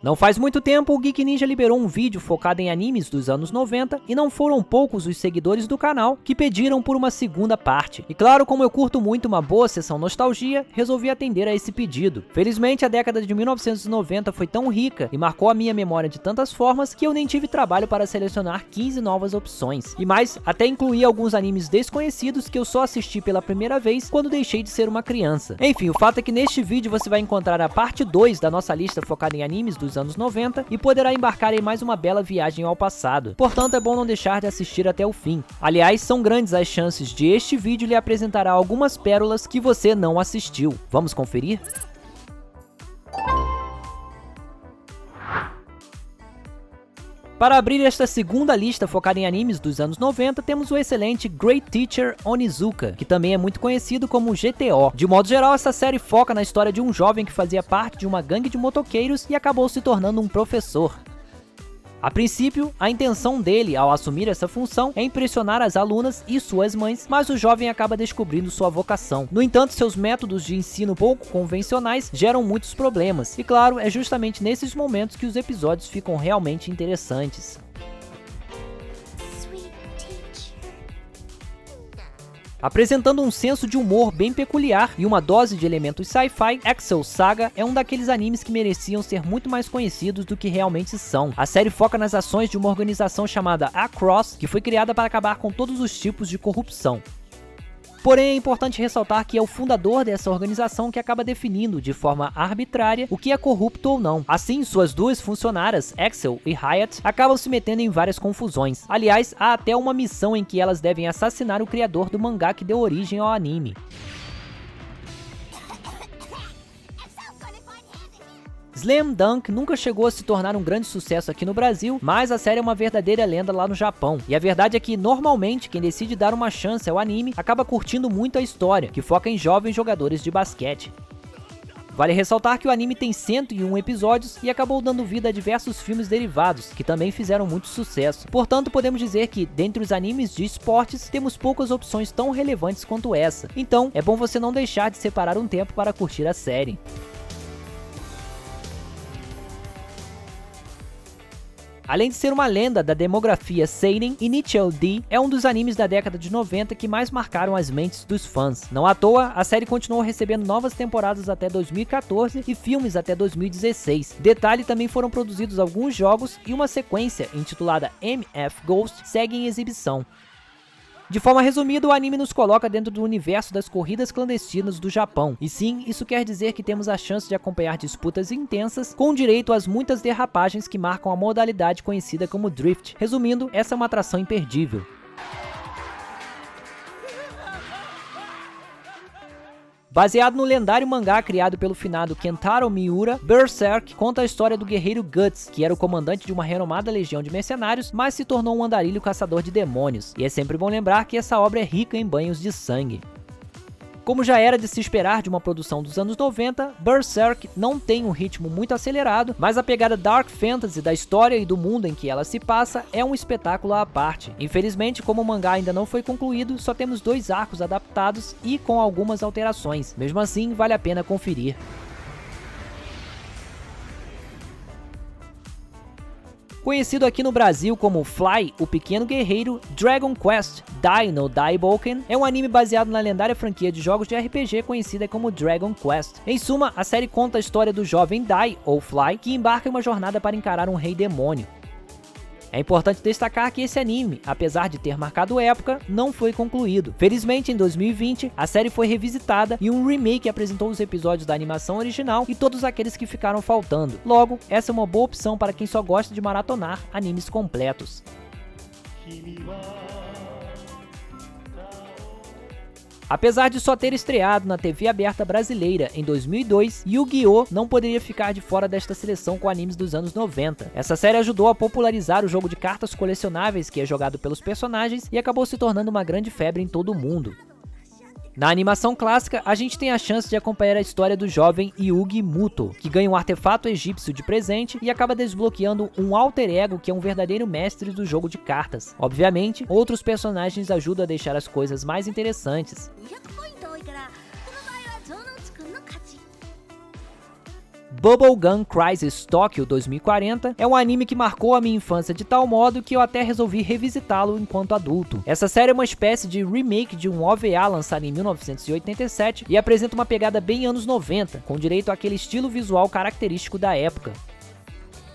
Não faz muito tempo, o Geek Ninja liberou um vídeo focado em animes dos anos 90 e não foram poucos os seguidores do canal que pediram por uma segunda parte. E claro, como eu curto muito uma boa sessão nostalgia, resolvi atender a esse pedido. Felizmente, a década de 1990 foi tão rica e marcou a minha memória de tantas formas que eu nem tive trabalho para selecionar 15 novas opções. E mais, até incluí alguns animes desconhecidos que eu só assisti pela primeira vez quando deixei de ser uma criança. Enfim, o fato é que neste vídeo você vai encontrar a parte 2 da nossa lista focada em animes dos anos 90 e poderá embarcar em mais uma bela viagem ao passado. Portanto, é bom não deixar de assistir até o fim. Aliás, são grandes as chances de este vídeo lhe apresentar algumas pérolas que você não assistiu. Vamos conferir? Para abrir esta segunda lista focada em animes dos anos 90, temos o excelente Great Teacher Onizuka, que também é muito conhecido como GTO. De modo geral, essa série foca na história de um jovem que fazia parte de uma gangue de motoqueiros e acabou se tornando um professor. A princípio, a intenção dele ao assumir essa função é impressionar as alunas e suas mães, mas o jovem acaba descobrindo sua vocação. No entanto, seus métodos de ensino pouco convencionais geram muitos problemas, e claro, é justamente nesses momentos que os episódios ficam realmente interessantes. Apresentando um senso de humor bem peculiar e uma dose de elementos sci-fi, Excel Saga é um daqueles animes que mereciam ser muito mais conhecidos do que realmente são. A série foca nas ações de uma organização chamada Across, que foi criada para acabar com todos os tipos de corrupção. Porém, é importante ressaltar que é o fundador dessa organização que acaba definindo de forma arbitrária o que é corrupto ou não. Assim, suas duas funcionárias, Axel e Hyatt, acabam se metendo em várias confusões. Aliás, há até uma missão em que elas devem assassinar o criador do mangá que deu origem ao anime. Slam Dunk nunca chegou a se tornar um grande sucesso aqui no Brasil, mas a série é uma verdadeira lenda lá no Japão. E a verdade é que, normalmente, quem decide dar uma chance ao anime acaba curtindo muito a história, que foca em jovens jogadores de basquete. Vale ressaltar que o anime tem 101 episódios e acabou dando vida a diversos filmes derivados, que também fizeram muito sucesso. Portanto, podemos dizer que, dentre os animes de esportes, temos poucas opções tão relevantes quanto essa. Então, é bom você não deixar de separar um tempo para curtir a série. Além de ser uma lenda da demografia seinen, Initial D é um dos animes da década de 90 que mais marcaram as mentes dos fãs. Não à toa, a série continuou recebendo novas temporadas até 2014 e filmes até 2016. Detalhe, também foram produzidos alguns jogos e uma sequência intitulada MF Ghost segue em exibição. De forma resumida, o anime nos coloca dentro do universo das corridas clandestinas do Japão. E sim, isso quer dizer que temos a chance de acompanhar disputas intensas, com direito às muitas derrapagens que marcam a modalidade conhecida como Drift. Resumindo, essa é uma atração imperdível. Baseado no lendário mangá criado pelo finado Kentaro Miura, Berserk conta a história do guerreiro Guts, que era o comandante de uma renomada legião de mercenários, mas se tornou um andarilho caçador de demônios. E é sempre bom lembrar que essa obra é rica em banhos de sangue. Como já era de se esperar de uma produção dos anos 90, Berserk não tem um ritmo muito acelerado, mas a pegada Dark Fantasy da história e do mundo em que ela se passa é um espetáculo à parte. Infelizmente, como o mangá ainda não foi concluído, só temos 2 arcos adaptados e com algumas alterações. Mesmo assim, vale a pena conferir. Conhecido aqui no Brasil como Fly, o Pequeno Guerreiro, Dragon Quest Dai no Daiboken é um anime baseado na lendária franquia de jogos de RPG conhecida como Dragon Quest. Em suma, a série conta a história do jovem Dai, ou Fly, que embarca em uma jornada para encarar um rei demônio. É importante destacar que esse anime, apesar de ter marcado época, não foi concluído. Felizmente, em 2020, a série foi revisitada e um remake apresentou os episódios da animação original e todos aqueles que ficaram faltando. Logo, essa é uma boa opção para quem só gosta de maratonar animes completos. Apesar de só ter estreado na TV aberta brasileira em 2002, Yu-Gi-Oh! Não poderia ficar de fora desta seleção com animes dos anos 90. Essa série ajudou a popularizar o jogo de cartas colecionáveis que é jogado pelos personagens e acabou se tornando uma grande febre em todo o mundo. Na animação clássica, a gente tem a chance de acompanhar a história do jovem Yugi Muto, que ganha um artefato egípcio de presente e acaba desbloqueando um alter ego que é um verdadeiro mestre do jogo de cartas. Obviamente, outros personagens ajudam a deixar as coisas mais interessantes. Bubblegum Crisis Tokyo 2040 é um anime que marcou a minha infância de tal modo que eu até resolvi revisitá-lo enquanto adulto. Essa série é uma espécie de remake de um OVA lançado em 1987 e apresenta uma pegada bem anos 90, com direito àquele estilo visual característico da época.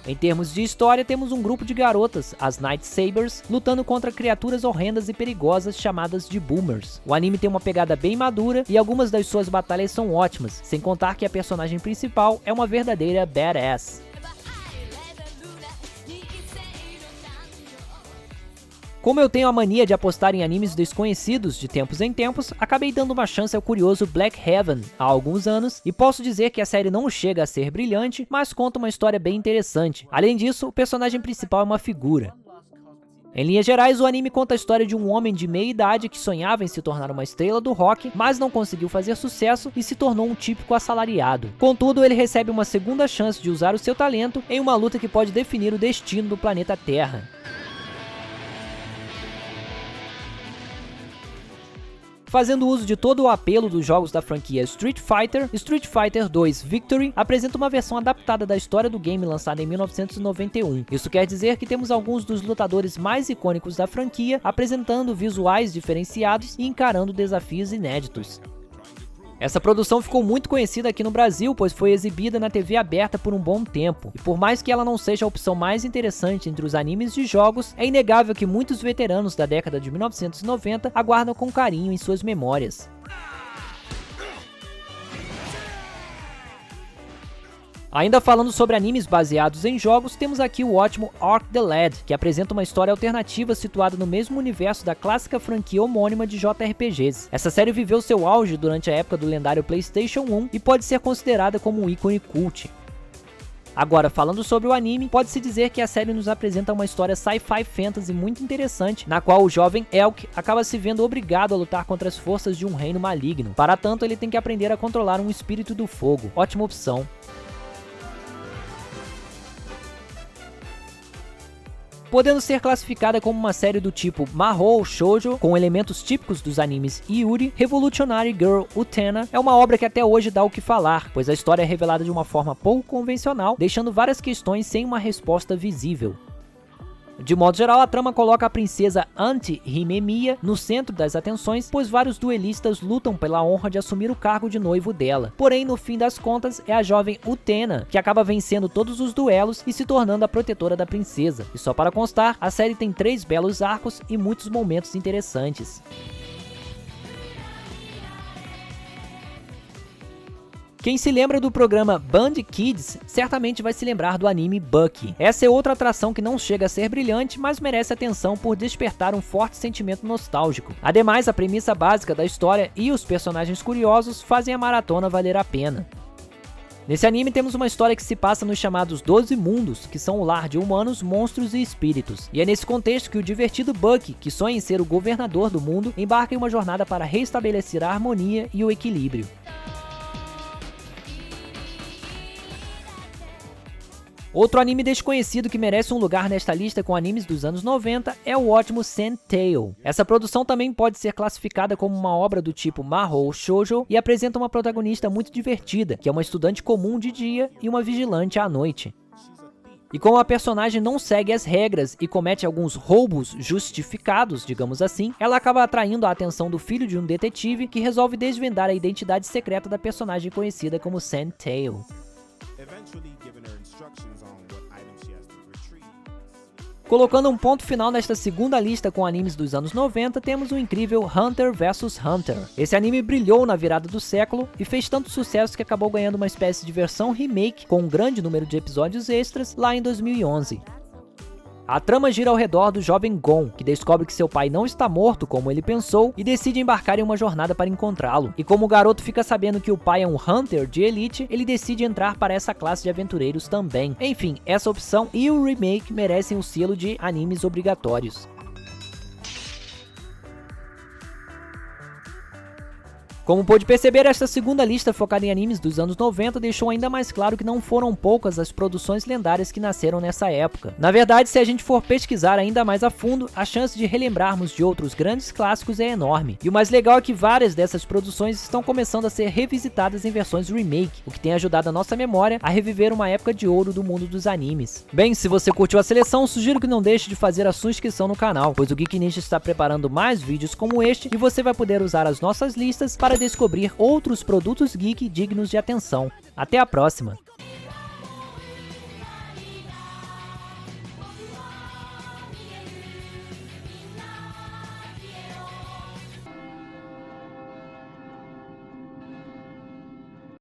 Em termos de história, temos um grupo de garotas, as Night Sabers, lutando contra criaturas horrendas e perigosas chamadas de Boomers. O anime tem uma pegada bem madura e algumas das suas batalhas são ótimas, sem contar que a personagem principal é uma verdadeira badass. Como eu tenho a mania de apostar em animes desconhecidos de tempos em tempos, acabei dando uma chance ao curioso Black Heaven há alguns anos, e posso dizer que a série não chega a ser brilhante, mas conta uma história bem interessante. Além disso, o personagem principal é uma figura. Em linhas gerais, o anime conta a história de um homem de meia idade que sonhava em se tornar uma estrela do rock, mas não conseguiu fazer sucesso e se tornou um típico assalariado. Contudo, ele recebe uma segunda chance de usar o seu talento em uma luta que pode definir o destino do planeta Terra. Fazendo uso de todo o apelo dos jogos da franquia Street Fighter 2 Victory apresenta uma versão adaptada da história do game lançada em 1991. Isso quer dizer que temos alguns dos lutadores mais icônicos da franquia apresentando visuais diferenciados e encarando desafios inéditos. Essa produção ficou muito conhecida aqui no Brasil, pois foi exibida na TV aberta por um bom tempo, e por mais que ela não seja a opção mais interessante entre os animes de jogos, é inegável que muitos veteranos da década de 1990 aguardam com carinho em suas memórias. Ainda falando sobre animes baseados em jogos, temos aqui o ótimo Arc the Lad, que apresenta uma história alternativa situada no mesmo universo da clássica franquia homônima de JRPGs. Essa série viveu seu auge durante a época do lendário PlayStation 1 e pode ser considerada como um ícone cult. Agora, falando sobre o anime, pode-se dizer que a série nos apresenta uma história sci-fi fantasy muito interessante, na qual o jovem Elk acaba se vendo obrigado a lutar contra as forças de um reino maligno. Para tanto, ele tem que aprender a controlar um espírito do fogo. Ótima opção. Podendo ser classificada como uma série do tipo Mahou Shoujo, com elementos típicos dos animes Yuri, Revolutionary Girl Utena é uma obra que até hoje dá o que falar, pois a história é revelada de uma forma pouco convencional, deixando várias questões sem uma resposta visível. De modo geral, a trama coloca a princesa Anti-Himemiya no centro das atenções, pois vários duelistas lutam pela honra de assumir o cargo de noivo dela. Porém, no fim das contas, é a jovem Utena que acaba vencendo todos os duelos e se tornando a protetora da princesa. E só para constar, a série tem 3 belos arcos e muitos momentos interessantes. Quem se lembra do programa Band Kids, certamente vai se lembrar do anime Bucky. Essa é outra atração que não chega a ser brilhante, mas merece atenção por despertar um forte sentimento nostálgico. Ademais, a premissa básica da história e os personagens curiosos fazem a maratona valer a pena. Nesse anime temos uma história que se passa nos chamados 12 mundos, que são o lar de humanos, monstros e espíritos. E é nesse contexto que o divertido Bucky, que sonha em ser o governador do mundo, embarca em uma jornada para restabelecer a harmonia e o equilíbrio. Outro anime desconhecido que merece um lugar nesta lista com animes dos anos 90 é o ótimo Sand Tale. Essa produção também pode ser classificada como uma obra do tipo Mahou Shoujo e apresenta uma protagonista muito divertida, que é uma estudante comum de dia e uma vigilante à noite. E como a personagem não segue as regras e comete alguns roubos justificados, digamos assim, ela acaba atraindo a atenção do filho de um detetive que resolve desvendar a identidade secreta da personagem conhecida como Sand Tale. Colocando um ponto final nesta segunda lista com animes dos anos 90, temos o incrível Hunter vs Hunter. Esse anime brilhou na virada do século e fez tanto sucesso que acabou ganhando uma espécie de versão remake com um grande número de episódios extras lá em 2011. A trama gira ao redor do jovem Gon, que descobre que seu pai não está morto como ele pensou e decide embarcar em uma jornada para encontrá-lo. E como o garoto fica sabendo que o pai é um Hunter de elite, ele decide entrar para essa classe de aventureiros também. Enfim, essa opção e o remake merecem o selo de animes obrigatórios. Como pôde perceber, esta segunda lista focada em animes dos anos 90 deixou ainda mais claro que não foram poucas as produções lendárias que nasceram nessa época. Na verdade, se a gente for pesquisar ainda mais a fundo, a chance de relembrarmos de outros grandes clássicos é enorme. E o mais legal é que várias dessas produções estão começando a ser revisitadas em versões remake, o que tem ajudado a nossa memória a reviver uma época de ouro do mundo dos animes. Bem, se você curtiu a seleção, sugiro que não deixe de fazer a sua inscrição no canal, pois o Geek Ninja está preparando mais vídeos como este e você vai poder usar as nossas listas para descobrir outros produtos geek dignos de atenção. Até a próxima!